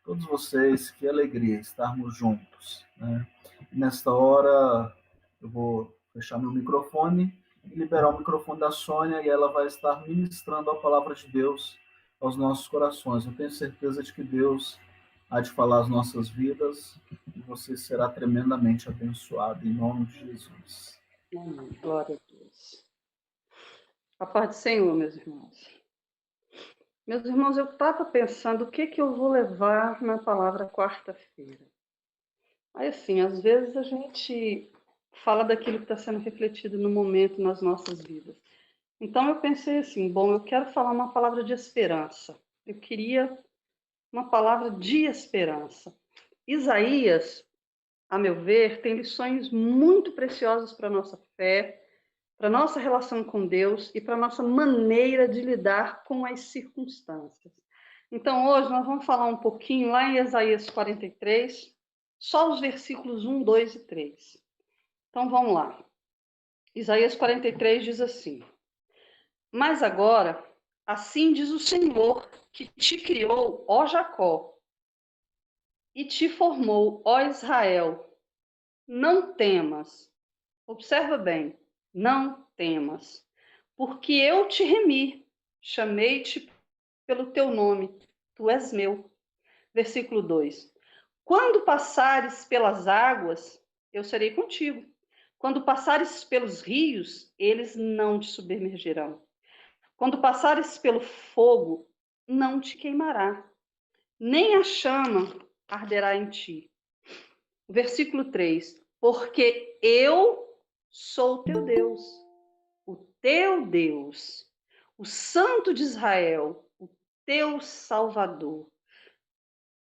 Todos vocês, que alegria estarmos juntos, né? Nesta hora, eu vou fechar meu microfone e liberar o microfone da Sônia e ela vai estar ministrando a palavra de Deus aos nossos corações. Eu tenho certeza de que Deus há de falar as nossas vidas e você será tremendamente abençoado em nome de Jesus. Amém. Glória a Deus. A paz do Senhor, meus irmãos. Meus irmãos, eu estava pensando o que eu vou levar na palavra quarta-feira. Aí, assim, às vezes a gente fala daquilo que está sendo refletido no momento nas nossas vidas. Então, eu pensei assim, bom, eu quero falar uma palavra de esperança. Eu queria uma palavra de esperança. Isaías, a meu ver, tem lições muito preciosas para a nossa fé, para a nossa relação com Deus e para a nossa maneira de lidar com as circunstâncias. Então, hoje nós vamos falar um pouquinho lá em Isaías 43, só os versículos 1, 2 e 3. Então, vamos lá. Isaías 43 diz assim: Mas agora, assim diz o Senhor, que te criou, ó Jacó, e te formou, ó Israel. Não temas. Observa bem, não temas, porque eu te remi, chamei-te pelo teu nome, tu és meu. Versículo 2. Quando passares pelas águas, eu serei contigo. Quando passares pelos rios, eles não te submergirão. Quando passares pelo fogo, não te queimará, nem a chama arderá em ti. Versículo 3. Porque eu sou teu Deus, o teu Deus, o Santo de Israel, o teu Salvador.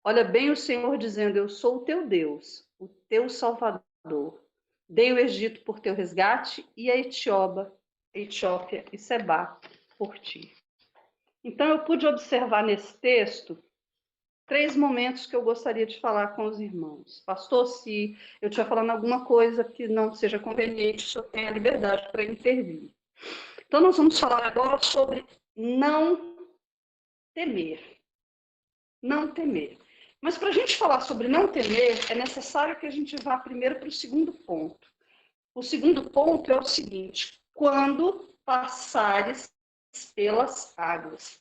Olha bem o Senhor dizendo: eu sou o teu Deus, o teu Salvador. Dei o Egito por teu resgate e a Etiópia e Sebá por ti. Então eu pude observar nesse texto 3 momentos que eu gostaria de falar com os irmãos. Pastor, se eu estiver falando alguma coisa que não seja conveniente, o senhor tem a liberdade para intervir. Então, nós vamos falar agora sobre não temer. Não temer. Mas para a gente falar sobre não temer, é necessário que a gente vá primeiro para o segundo ponto. O segundo ponto é o seguinte: quando passares pelas águas,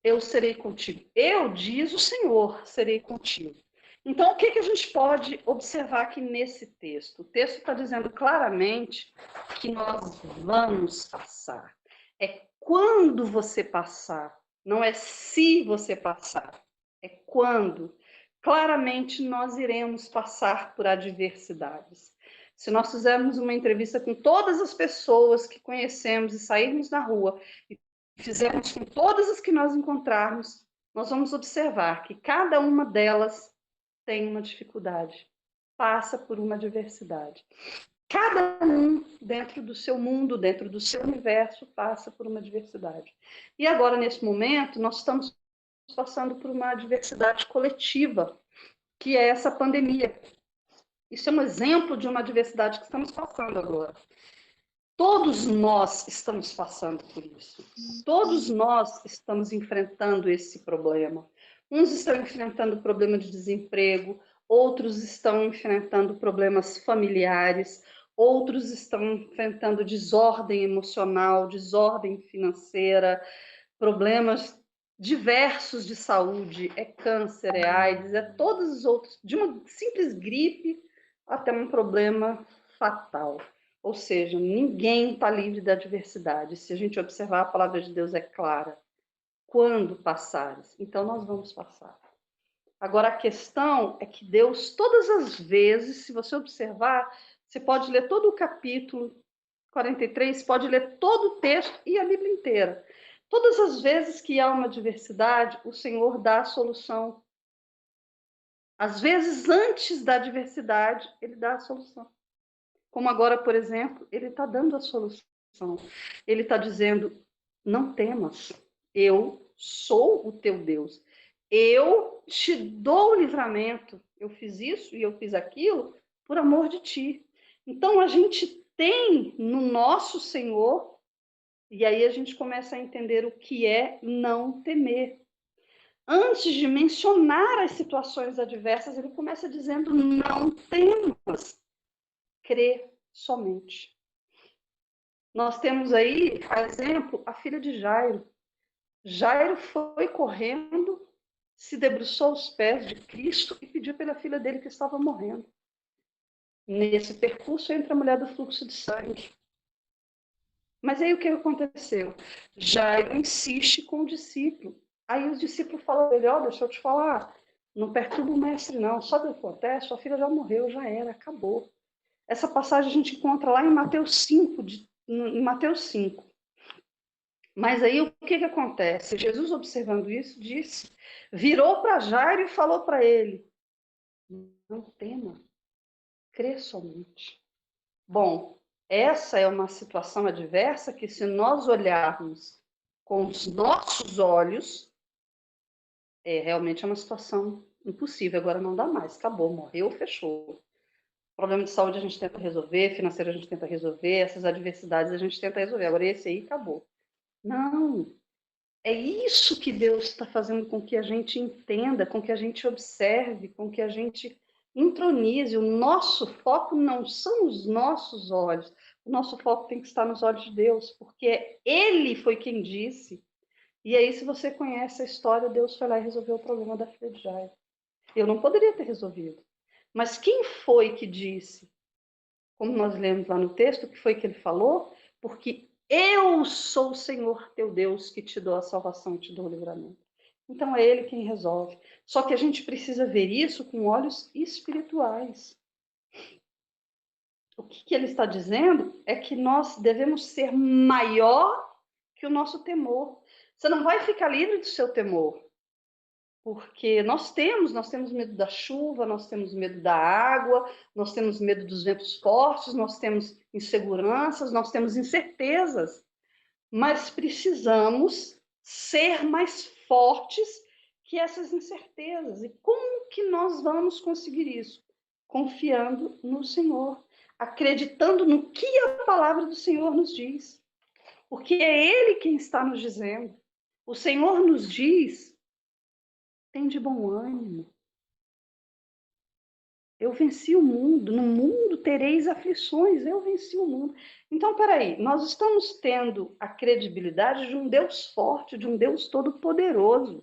eu serei contigo. Eu, diz o Senhor, serei contigo. Então, o que a gente pode observar aqui nesse texto? O texto está dizendo claramente que nós vamos passar. É quando você passar, não é se você passar, é quando. Claramente nós iremos passar por adversidades. Se nós fizermos uma entrevista com todas as pessoas que conhecemos e sairmos na rua e fizermos com todas as que nós encontrarmos, nós vamos observar que cada uma delas tem uma dificuldade, passa por uma adversidade. Cada um, dentro do seu mundo, dentro do seu universo, passa por uma adversidade. E agora, nesse momento, nós estamos passando por uma adversidade coletiva, que é essa pandemia. Isso é um exemplo de uma adversidade que estamos passando agora. Todos nós estamos passando por isso. Todos nós estamos enfrentando esse problema. Uns estão enfrentando o problema de desemprego, outros estão enfrentando problemas familiares, outros estão enfrentando desordem emocional, desordem financeira, problemas diversos de saúde, é câncer, é AIDS, é todos os outros, de uma simples gripe até um problema fatal. Ou seja, ninguém está livre da adversidade. Se a gente observar, a palavra de Deus é clara. Quando passares, então nós vamos passar. Agora, a questão é que Deus, todas as vezes, se você observar, você pode ler todo o capítulo 43, pode ler todo o texto e a Bíblia inteira. Todas as vezes que há uma adversidade, o Senhor dá a solução. Às vezes, antes da adversidade, Ele dá a solução. Como agora, por exemplo, ele está dando a solução. Ele está dizendo: não temas, eu sou o teu Deus. Eu te dou o livramento. Eu fiz isso e eu fiz aquilo por amor de ti. Então, a gente tem no nosso Senhor, e aí a gente começa a entender o que é não temer. antes de mencionar as situações adversas, ele começa dizendo: não temas, crê somente. Nós temos aí, por exemplo, a filha de Jairo. Jairo foi correndo, se debruçou aos pés de Cristo e pediu pela filha dele que estava morrendo. Nesse percurso entra a mulher do fluxo de sangue. Mas aí o que aconteceu? Jairo insiste com o discípulo. Aí o discípulo fala: melhor, deixa eu te falar, não perturba o mestre não, só que acontece, sua filha já morreu, já era, acabou. Essa passagem a gente encontra lá em Mateus 5, em Mateus 5. Mas aí o que acontece? Jesus, observando isso, disse, virou para Jairo e falou para ele: não tema, crê somente. Bom, essa é uma situação adversa que, se nós olharmos com os nossos olhos, realmente é uma situação impossível. Agora não dá mais, acabou, morreu, fechou. Problema de saúde a gente tenta resolver, financeiro a gente tenta resolver, essas adversidades a gente tenta resolver. Agora esse aí acabou. Não, é isso que Deus está fazendo com que a gente entenda, com que a gente observe, com que a gente intronize. O nosso foco não são os nossos olhos. O nosso foco tem que estar nos olhos de Deus, porque Ele foi quem disse. E aí, se você conhece a história, Deus foi lá e resolveu o problema da filha de Jairo. Eu não poderia ter resolvido. Mas quem foi que disse? Como nós lemos lá no texto, o que foi que ele falou? Porque eu sou o Senhor teu Deus que te dou a salvação e te dou o livramento. Então é Ele quem resolve. Só que a gente precisa ver isso com olhos espirituais. O que ele está dizendo é que nós devemos ser maior que o nosso temor. Você não vai ficar livre do seu temor. Porque nós temos medo da chuva, nós temos medo da água, nós temos medo dos ventos fortes, nós temos inseguranças, nós temos incertezas. Mas precisamos ser mais fortes que essas incertezas. E como que nós vamos conseguir isso? Confiando no Senhor, acreditando no que a palavra do Senhor nos diz. Porque é Ele quem está nos dizendo. O Senhor nos diz: tem de bom ânimo. Eu venci o mundo, no mundo tereis aflições, eu venci o mundo. Então, peraí, nós estamos tendo a credibilidade de um Deus forte, de um Deus todo-poderoso,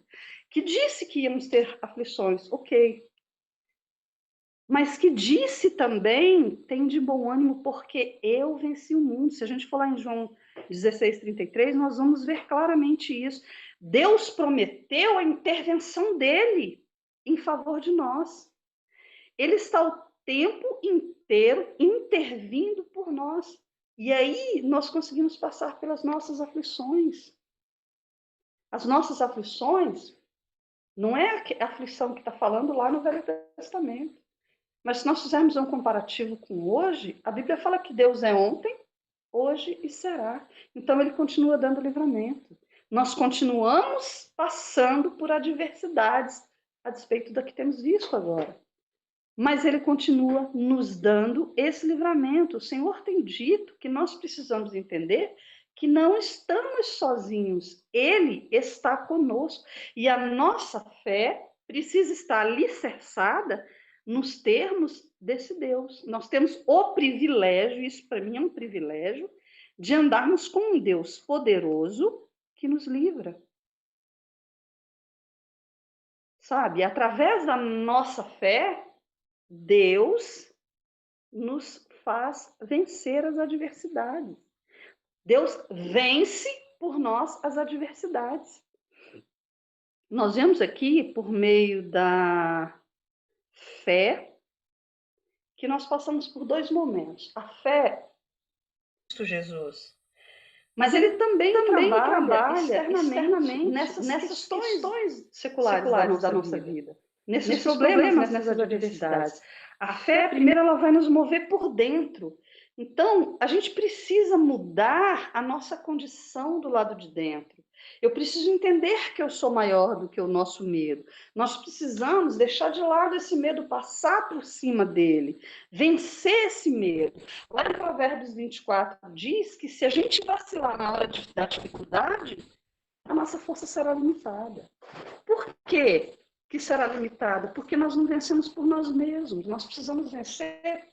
que disse que íamos ter aflições, ok. Mas que disse também, tem de bom ânimo, porque eu venci o mundo. Se a gente for lá em João 16:33, nós vamos ver claramente isso. Deus prometeu a intervenção dele em favor de nós. Ele está o tempo inteiro intervindo por nós. E aí nós conseguimos passar pelas nossas aflições. As nossas aflições não é a aflição que está falando lá no Velho Testamento. Mas se nós fizermos um comparativo com hoje, a Bíblia fala que Deus é ontem, hoje e será. Então ele continua dando livramento. Nós continuamos passando por adversidades, a despeito da que temos visto agora. Mas ele continua nos dando esse livramento. O Senhor tem dito que nós precisamos entender que não estamos sozinhos. Ele está conosco. E a nossa fé precisa estar alicerçada nos termos desse Deus. Nós temos o privilégio, isso para mim é um privilégio, de andarmos com um Deus poderoso que nos livra. Sabe? Através da nossa fé, Deus nos faz vencer as adversidades. Deus vence por nós as adversidades. Nós vemos aqui, por meio da fé, que nós passamos por dois momentos. A fé, Cristo Jesus. Mas ele também trabalha externamente nessas questões seculares da nossa vida. Nesses problemas, nessas adversidades. A fé, primeiro, ela vai nos mover por dentro. Então, a gente precisa mudar a nossa condição do lado de dentro. Eu preciso entender que eu sou maior do que o nosso medo. Nós precisamos deixar de lado esse medo, passar por cima dele, vencer esse medo. Lá em Provérbios 24 diz que se a gente vacilar na hora da dificuldade, a nossa força será limitada. Por quê que será limitada? Porque nós não vencemos por nós mesmos, nós precisamos vencer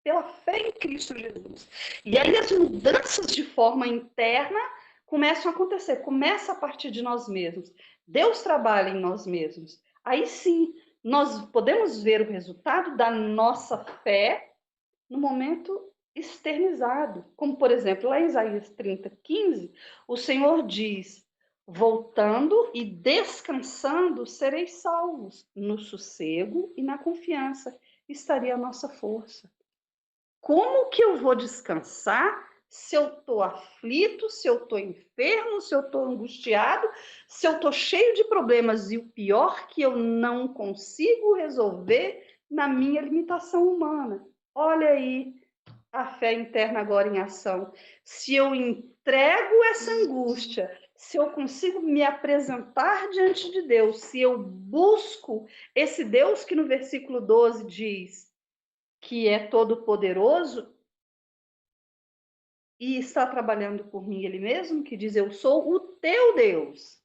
pela fé em Cristo Jesus. E aí as mudanças de forma interna começam a acontecer, começa a partir de nós mesmos. Deus trabalha em nós mesmos. Aí sim, nós podemos ver o resultado da nossa fé no momento externizado. Como, por exemplo, lá em Isaías 30:15, o Senhor diz: voltando e descansando, sereis salvos. No sossego e na confiança estaria a nossa força. Como que eu vou descansar se eu estou aflito, se eu estou enfermo, se eu estou angustiado, se eu estou cheio de problemas e o pior que eu não consigo resolver na minha limitação humana? Olha aí a fé interna agora em ação. Se eu entrego essa angústia, se eu consigo me apresentar diante de Deus, se eu busco esse Deus que no versículo 12 diz que é todo-poderoso e está trabalhando por mim, ele mesmo que diz: eu sou o teu Deus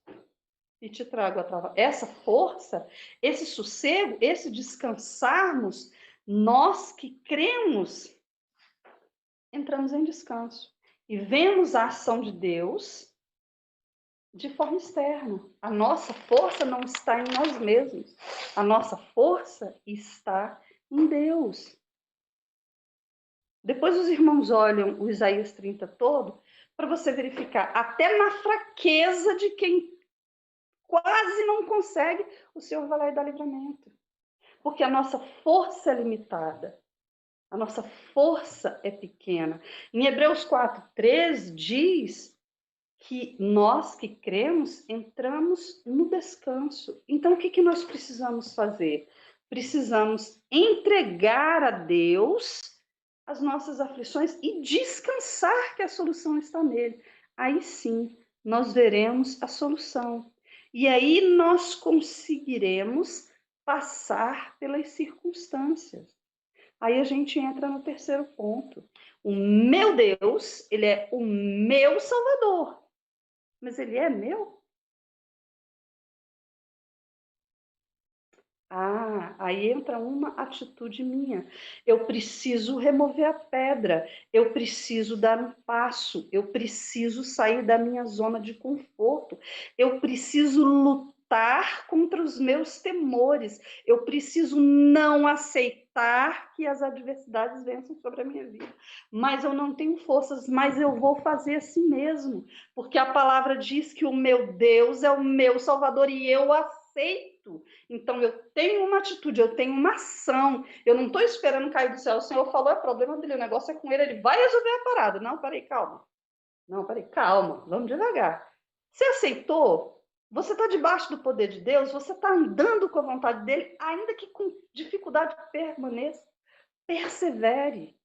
e te trago essa força, esse sossego, esse descansarmos. Nós que cremos, entramos em descanso e vemos a ação de Deus de forma externa. A nossa força não está em nós mesmos, a nossa força está em Deus. Depois os irmãos olham o Isaías 30 todo para você verificar, até na fraqueza de quem quase não consegue, o Senhor vai lá e dá livramento. Porque a nossa força é limitada, a nossa força é pequena. Em Hebreus 4:3 diz que nós que cremos entramos no descanso. Então o que nós precisamos fazer? Precisamos entregar a Deus as nossas aflições e descansar que a solução está nele. Aí sim, nós veremos a solução. E aí nós conseguiremos passar pelas circunstâncias. Aí a gente entra no terceiro ponto. O meu Deus, ele é o meu Salvador. Mas ele é meu? Aí entra uma atitude minha. Eu preciso remover a pedra, eu preciso dar um passo, eu preciso sair da minha zona de conforto, eu preciso lutar contra os meus temores, eu preciso não aceitar que as adversidades vençam sobre a minha vida. Mas eu não tenho forças, mas eu vou fazer assim mesmo, porque a palavra diz que o meu Deus é o meu Salvador e eu aceito. Então, eu tenho uma atitude, eu tenho uma ação. Eu não estou esperando cair do céu. O Senhor falou, é problema dele, o negócio é com ele, ele vai resolver a parada. Não, peraí, calma. Não, peraí, calma, vamos devagar. Você aceitou? Você está debaixo do poder de Deus? Você está andando com a vontade dele, ainda que com dificuldade permaneça. Persevere.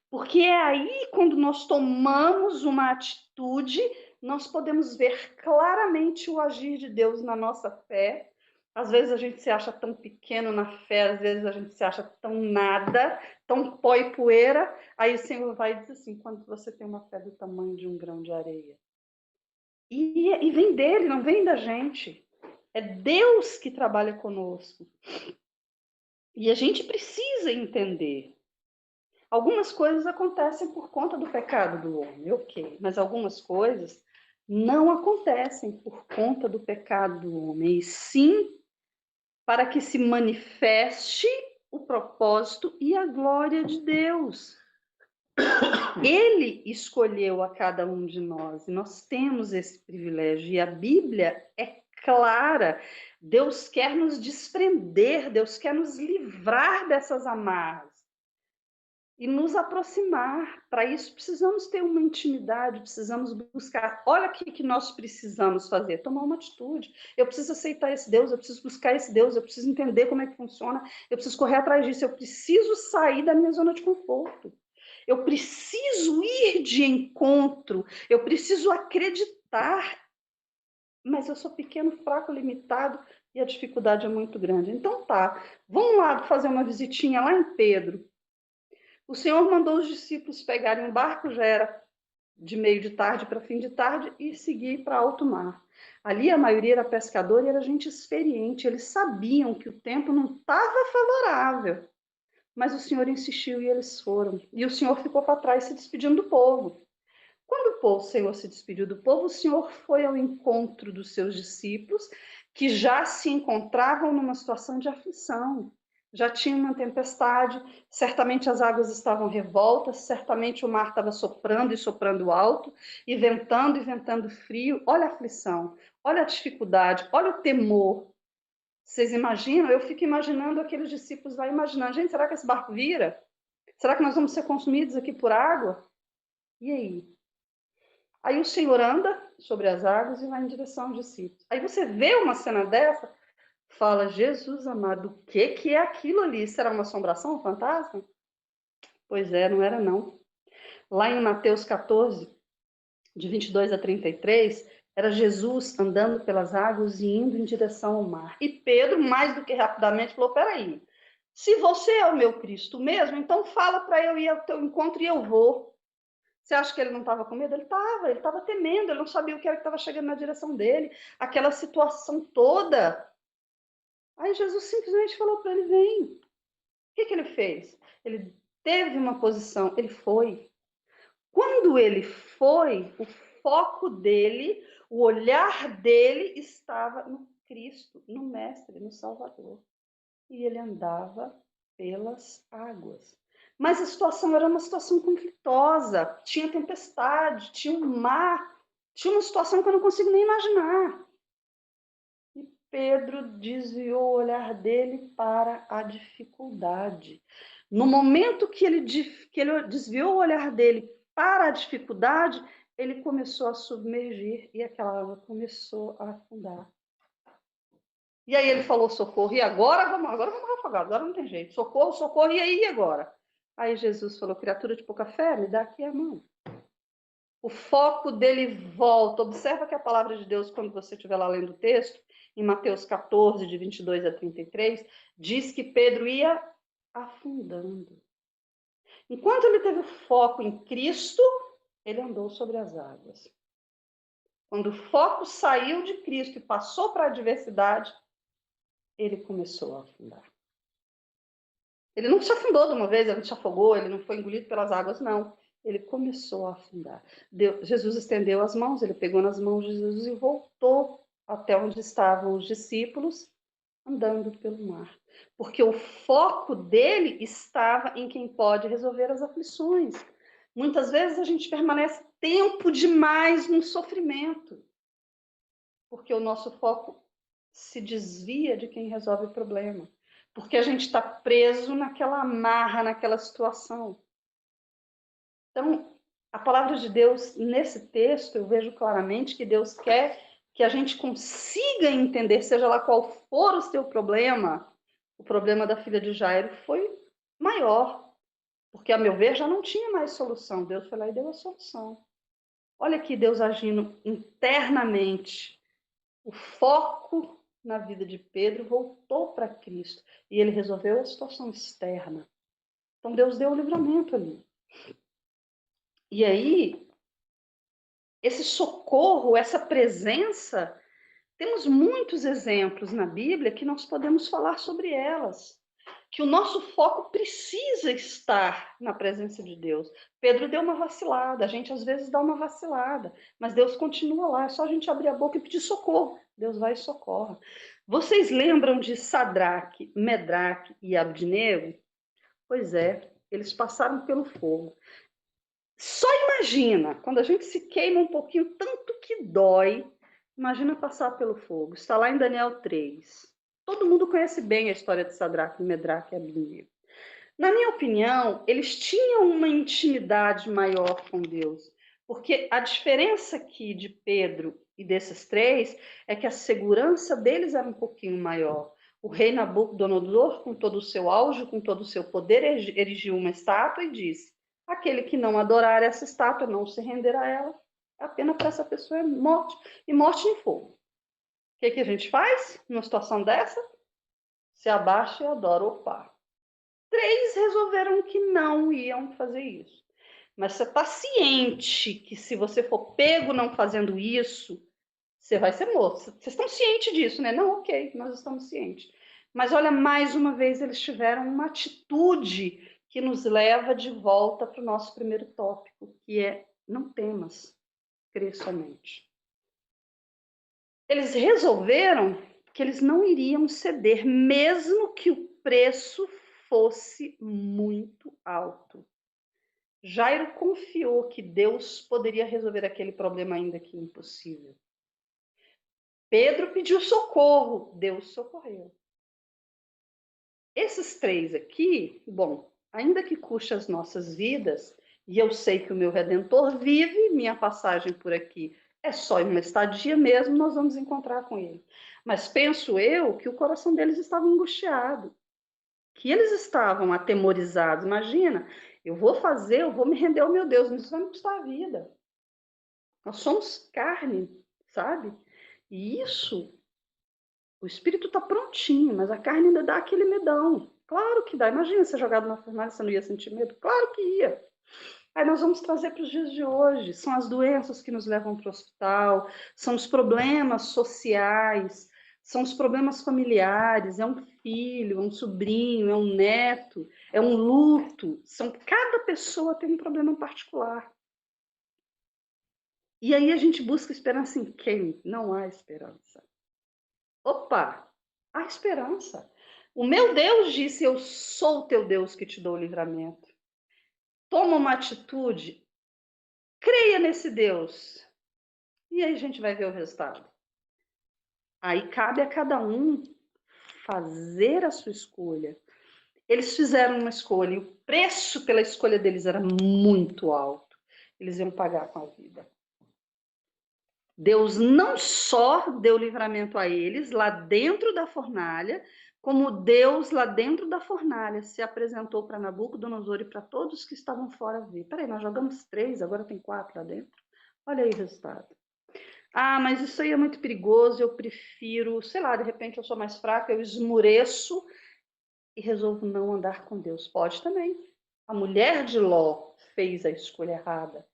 Porque é aí, quando nós tomamos uma atitude, nós podemos ver claramente o agir de Deus na nossa fé. Às vezes a gente se acha tão pequeno na fé, às vezes a gente se acha tão nada, tão pó e poeira. Aí o Senhor vai e diz assim, quando você tem uma fé do tamanho de um grão de areia. E vem dele, não vem da gente. É Deus que trabalha conosco. E a gente precisa entender. Algumas coisas acontecem por conta do pecado do homem, ok. Mas algumas coisas não acontecem por conta do pecado do homem, e sim para que se manifeste o propósito e a glória de Deus. Ele escolheu a cada um de nós, e nós temos esse privilégio, e a Bíblia é clara. Deus quer nos desprender, Deus quer nos livrar dessas amarras e nos aproximar. Para isso, precisamos ter uma intimidade, precisamos buscar. Olha o que nós precisamos fazer: tomar uma atitude. Eu preciso aceitar esse Deus, eu preciso buscar esse Deus, eu preciso entender como é que funciona, eu preciso correr atrás disso, eu preciso sair da minha zona de conforto. Eu preciso ir de encontro, eu preciso acreditar, mas eu sou pequeno, fraco, limitado e a dificuldade é muito grande. Então tá, vamos lá fazer uma visitinha lá em Pedro. O Senhor mandou os discípulos pegarem um barco, já era de meio de tarde para fim de tarde e seguir para alto mar. Ali a maioria era pescador e era gente experiente, eles sabiam que o tempo não estava favorável, mas o Senhor insistiu e eles foram. E o Senhor ficou para trás se despedindo do povo. Quando o Senhor se despediu do povo, o Senhor foi ao encontro dos seus discípulos, que já se encontravam numa situação de aflição. Já tinha uma tempestade, certamente as águas estavam revoltas, certamente o mar estava soprando e soprando alto, e ventando frio. Olha a aflição, olha a dificuldade, olha o temor. Vocês imaginam? Eu fico imaginando aqueles discípulos lá, imaginando, gente, será que esse barco vira? Será que nós vamos ser consumidos aqui por água? E aí? Aí o Senhor anda sobre as águas e vai em direção aos discípulos. Aí você vê uma cena dessa, fala, Jesus amado, o que é aquilo ali? Será uma assombração, um fantasma? Pois é, não era não. Lá em Mateus 14, de 22 a 33, era Jesus andando pelas águas e indo em direção ao mar. E Pedro, mais do que rapidamente, falou, peraí, se você é o meu Cristo mesmo, então fala para eu ir ao teu encontro e eu vou. Você acha que ele não estava com medo? Ele estava temendo, ele não sabia o que era que estava chegando na direção dele, aquela situação toda. Aí Jesus simplesmente falou para ele, vem. O que ele fez? Ele teve uma posição, ele foi. Quando ele foi, o foco dele, o olhar dele estava no Cristo, no Mestre, no Salvador. E ele andava pelas águas. Mas a situação era uma situação conflitosa, tinha tempestade, tinha um mar, tinha uma situação que eu não consigo nem imaginar. E Pedro desviou o olhar dele para a dificuldade. No momento que ele desviou o olhar dele para a dificuldade, ele começou a submergir e aquela água começou a afundar. E aí ele falou, socorro, e agora vamos afogar, agora não tem jeito. Socorro, socorro, e aí, e agora? Aí Jesus falou, criatura de pouca fé, me dá aqui a mão. O foco dele volta. Observa que a palavra de Deus, quando você estiver lá lendo o texto, em Mateus 14, de 22 a 33, diz que Pedro ia afundando. Enquanto ele teve o foco em Cristo, ele andou sobre as águas. Quando o foco saiu de Cristo e passou para a adversidade, ele começou a afundar. Ele não se afundou de uma vez, ele não se afogou, ele não foi engolido pelas águas, não. Ele começou a afundar. Jesus estendeu as mãos, ele pegou nas mãos de Jesus e voltou até onde estavam os discípulos, andando pelo mar. Porque o foco dele estava em quem pode resolver as aflições. Muitas vezes a gente permanece tempo demais no sofrimento, porque o nosso foco se desvia de quem resolve o problema. Porque a gente está preso naquela amarra, naquela situação. Então, a palavra de Deus, nesse texto, eu vejo claramente que Deus quer que a gente consiga entender, seja lá qual for o seu problema, o problema da filha de Jairo foi maior, porque, a meu ver, já não tinha mais solução. Deus foi lá e deu a solução. Olha aqui Deus agindo internamente. O foco na vida de Pedro voltou para Cristo e ele resolveu a situação externa. Então Deus deu o livramento ali. E aí, esse socorro, essa presença, temos muitos exemplos na Bíblia que nós podemos falar sobre elas. Que o nosso foco precisa estar na presença de Deus. Pedro deu uma vacilada, a gente às vezes dá uma vacilada, mas Deus continua lá, é só a gente abrir a boca e pedir socorro. Deus vai e socorre. Vocês lembram de Sadraque, Medraque e Abdinego? Pois é, eles passaram pelo fogo. Só imagina, quando a gente se queima um pouquinho, tanto que dói, imagina passar pelo fogo. Está lá em Daniel 3. Todo mundo conhece bem a história de Sadraque, Medraque e Abdinego. Na minha opinião, eles tinham uma intimidade maior com Deus, porque a diferença aqui de Pedro e desses três é que a segurança deles era um pouquinho maior. O rei Nabucodonosor, com todo o seu auge, com todo o seu poder, erigiu uma estátua e disse: aquele que não adorar essa estátua, não se render a ela, a pena para essa pessoa é morte, e morte em fogo. O que a gente faz numa situação dessa? Se abaixa e adora o Pai. Três resolveram que não iam fazer isso. Mas você está ciente que se você for pego não fazendo isso, você vai ser morto. Vocês estão cientes disso, né? Não, ok, nós estamos cientes. Mas olha, mais uma vez eles tiveram uma atitude que nos leva de volta para o nosso primeiro tópico, que é não temas, crê somente. Eles resolveram que eles não iriam ceder, mesmo que o preço fosse muito alto. Jairo confiou que Deus poderia resolver aquele problema, ainda que impossível. Pedro pediu socorro, Deus socorreu. Esses três aqui, bom, ainda que custe as nossas vidas, e eu sei que o meu Redentor vive, minha passagem por aqui é só uma estadia mesmo, nós vamos encontrar com ele. Mas penso eu que o coração deles estava angustiado, que eles estavam atemorizados. Imagina, eu vou me render ao meu Deus, mas isso vai me custar a vida. Nós somos carne, sabe? E isso, o espírito está prontinho, mas a carne ainda dá aquele medão. Claro que dá. Imagina ser jogado na fornalha, você não ia sentir medo? Claro que ia. Aí nós vamos trazer para os dias de hoje. São as doenças que nos levam para o hospital, são os problemas sociais, são os problemas familiares, é um filho, é um sobrinho, é um neto, é um luto. Cada pessoa tem um problema particular. E aí a gente busca esperança em quem? Não há esperança. Opa, há esperança. O meu Deus disse, eu sou o teu Deus que te dou o livramento. Toma uma atitude, creia nesse Deus. E aí a gente vai ver o resultado. Aí cabe a cada um fazer a sua escolha. Eles fizeram uma escolha e o preço pela escolha deles era muito alto. Eles iam pagar com a vida. Deus não só deu livramento a eles lá dentro da fornalha, como Deus lá dentro da fornalha se apresentou para Nabucodonosor e para todos que estavam fora ver. Peraí, nós jogamos 3, agora tem 4 lá dentro. Olha aí o resultado. Ah, mas isso aí é muito perigoso, eu prefiro, sei lá, de repente eu sou mais fraca, eu esmureço e resolvo não andar com Deus. Pode também. A mulher de Ló fez a escolha errada.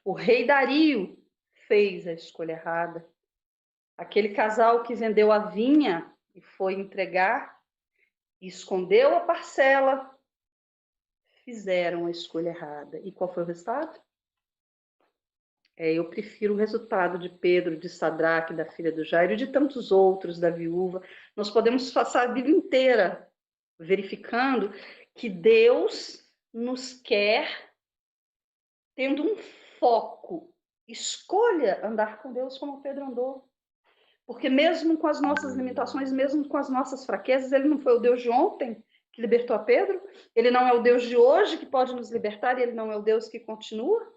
O rei Dario fez a escolha errada. Aquele casal que vendeu a vinha e foi entregar, e escondeu a parcela, fizeram a escolha errada. E qual foi o resultado? Eu prefiro o resultado de Pedro, de Sadraque, da filha do Jairo e de tantos outros, da viúva. Nós podemos passar a vida inteira verificando que Deus nos quer tendo um foco. Escolha andar com Deus como Pedro andou. Porque mesmo com as nossas limitações, mesmo com as nossas fraquezas, ele não foi o Deus de ontem que libertou a Pedro, ele não é o Deus de hoje que pode nos libertar, e ele não é o Deus que continua.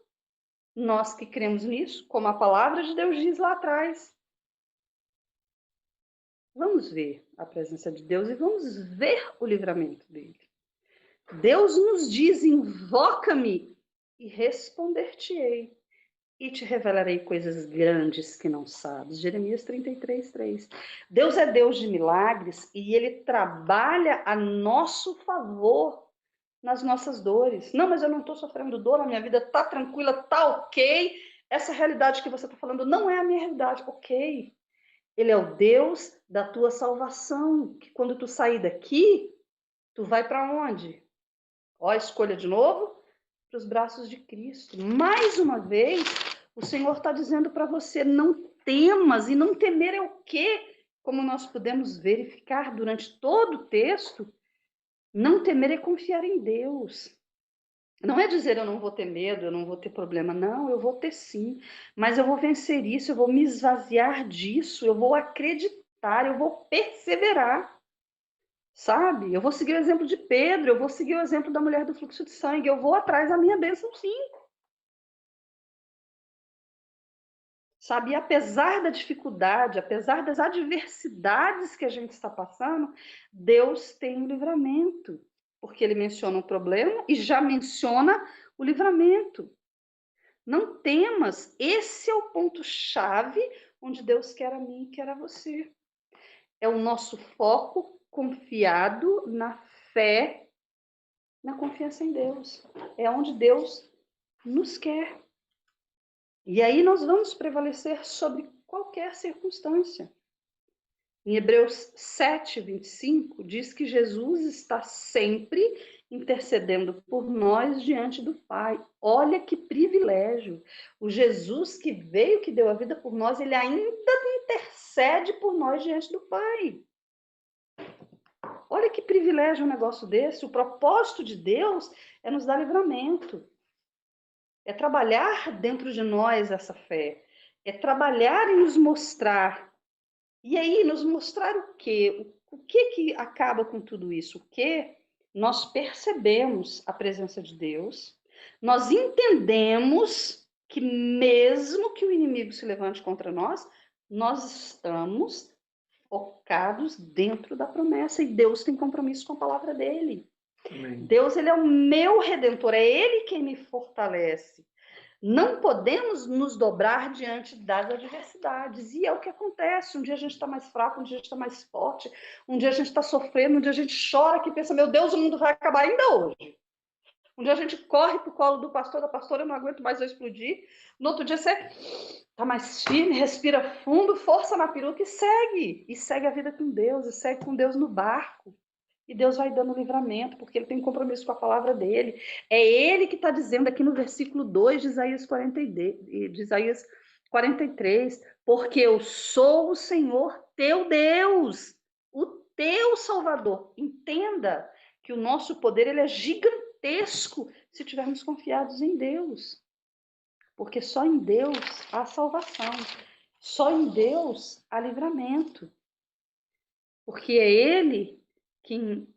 Nós que cremos nisso, como a palavra de Deus diz lá atrás. Vamos ver a presença de Deus e vamos ver o livramento dele. Deus nos diz, invoca-me e responder-te-ei. E te revelarei coisas grandes que não sabes. Jeremias 33:3. Deus é Deus de milagres e ele trabalha a nosso favor nas nossas dores. Não, mas eu não estou sofrendo dor, a minha vida está tranquila, está ok. Essa realidade que você está falando não é a minha realidade. Ok. Ele é o Deus da tua salvação, que quando tu sair daqui, tu vai para onde? Ó, escolha de novo para os braços de Cristo. Mais uma vez, o Senhor está dizendo para você, não temas, e não temer é o quê? Como nós podemos verificar durante todo o texto, não temer é confiar em Deus. Não é dizer eu não vou ter medo, eu não vou ter problema. Não, eu vou ter sim. Mas eu vou vencer isso, eu vou me esvaziar disso, eu vou acreditar, eu vou perseverar. Sabe? Eu vou seguir o exemplo de Pedro, eu vou seguir o exemplo da mulher do fluxo de sangue, eu vou atrás da minha bênção sim. Sabe? E apesar da dificuldade, apesar das adversidades que a gente está passando, Deus tem um livramento. Porque ele menciona o problema e já menciona o livramento. Não temas, esse é o ponto-chave onde Deus quer a mim e quer a você. É o nosso foco confiado na fé, na confiança em Deus. É onde Deus nos quer. E aí nós vamos prevalecer sobre qualquer circunstância. Em Hebreus 7, 25, diz que Jesus está sempre intercedendo por nós diante do Pai. Olha que privilégio! O Jesus que veio, que deu a vida por nós, ele ainda intercede por nós diante do Pai. Olha que privilégio um negócio desse. O propósito de Deus é nos dar livramento. É trabalhar dentro de nós essa fé. É trabalhar e nos mostrar. E aí, nos mostrar o quê? O que acaba com tudo isso? O que nós percebemos a presença de Deus, nós entendemos que mesmo que o inimigo se levante contra nós, nós estamos focados dentro da promessa e Deus tem compromisso com a palavra dele. Amém. Deus, ele é o meu redentor, é ele quem me fortalece. Não podemos nos dobrar diante das adversidades. E é o que acontece. Um dia a gente está mais fraco, um dia a gente está mais forte, um dia a gente está sofrendo, um dia a gente chora que pensa, meu Deus, o mundo vai acabar ainda hoje. Um dia a gente corre para o colo do pastor, da pastora, eu não aguento mais eu explodir. No outro dia você está mais firme, respira fundo, força na peruca e segue. E segue a vida com Deus, e segue com Deus no barco. E Deus vai dando livramento, porque ele tem compromisso com a palavra dele. É ele que está dizendo aqui no versículo 2 de Isaías 43, porque eu sou o Senhor teu Deus, o teu Salvador. Entenda que o nosso poder ele é gigantesco se tivermos confiados em Deus. Porque só em Deus há salvação. Só em Deus há livramento. Porque é ele quem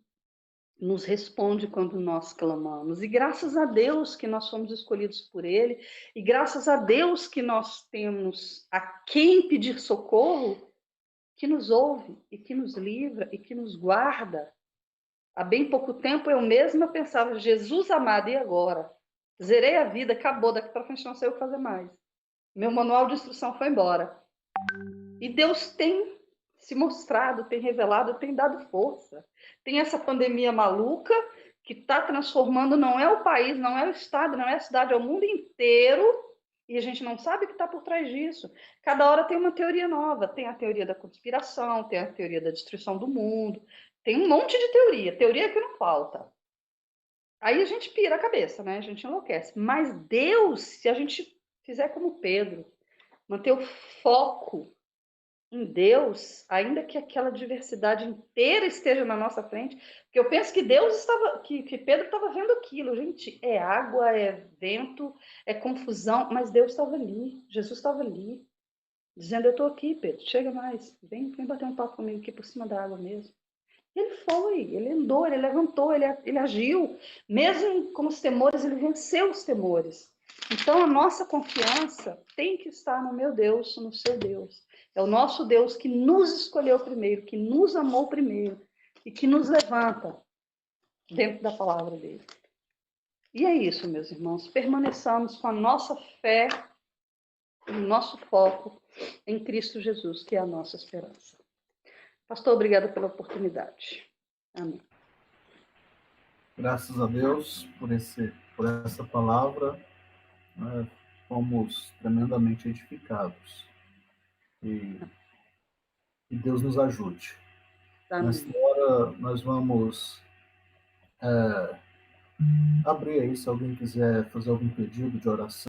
nos responde quando nós clamamos. E graças a Deus que nós somos escolhidos por ele, e graças a Deus que nós temos a quem pedir socorro, que nos ouve, e que nos livra, e que nos guarda. Há bem pouco tempo eu mesma pensava, Jesus amado, e agora? Zerei a vida, acabou, daqui para frente não sei o que fazer mais. Meu manual de instrução foi embora. E Deus tem se mostrado, tem revelado, tem dado força. Tem essa pandemia maluca que está transformando, não é o país, não é o estado, não é a cidade, é o mundo inteiro, e a gente não sabe o que está por trás disso. Cada hora tem uma teoria nova, tem a teoria da conspiração, tem a teoria da destruição do mundo, tem um monte de teoria que não falta. Aí a gente pira a cabeça, né? A gente enlouquece. Mas Deus, se a gente fizer como Pedro, manter o foco em Deus, ainda que aquela diversidade inteira esteja na nossa frente, porque eu penso que Deus estava, que Pedro estava vendo aquilo, gente, é água, é vento, é confusão, mas Deus estava ali, Jesus estava ali, dizendo, eu estou aqui, Pedro, chega mais, vem bater um papo comigo aqui por cima da água mesmo. Ele foi, ele andou, ele levantou, ele agiu, mesmo com os temores, ele venceu os temores. Então, a nossa confiança tem que estar no meu Deus, no seu Deus. É o nosso Deus que nos escolheu primeiro, que nos amou primeiro e que nos levanta dentro da palavra dele. E é isso, meus irmãos. Permaneçamos com a nossa fé e o nosso foco em Cristo Jesus, que é a nossa esperança. Pastor, obrigada pela oportunidade. Amém. Graças a Deus por essa palavra. Fomos tremendamente edificados. E Deus nos ajude. Amém. Nesta hora, nós vamos abrir aí, se alguém quiser fazer algum pedido de oração.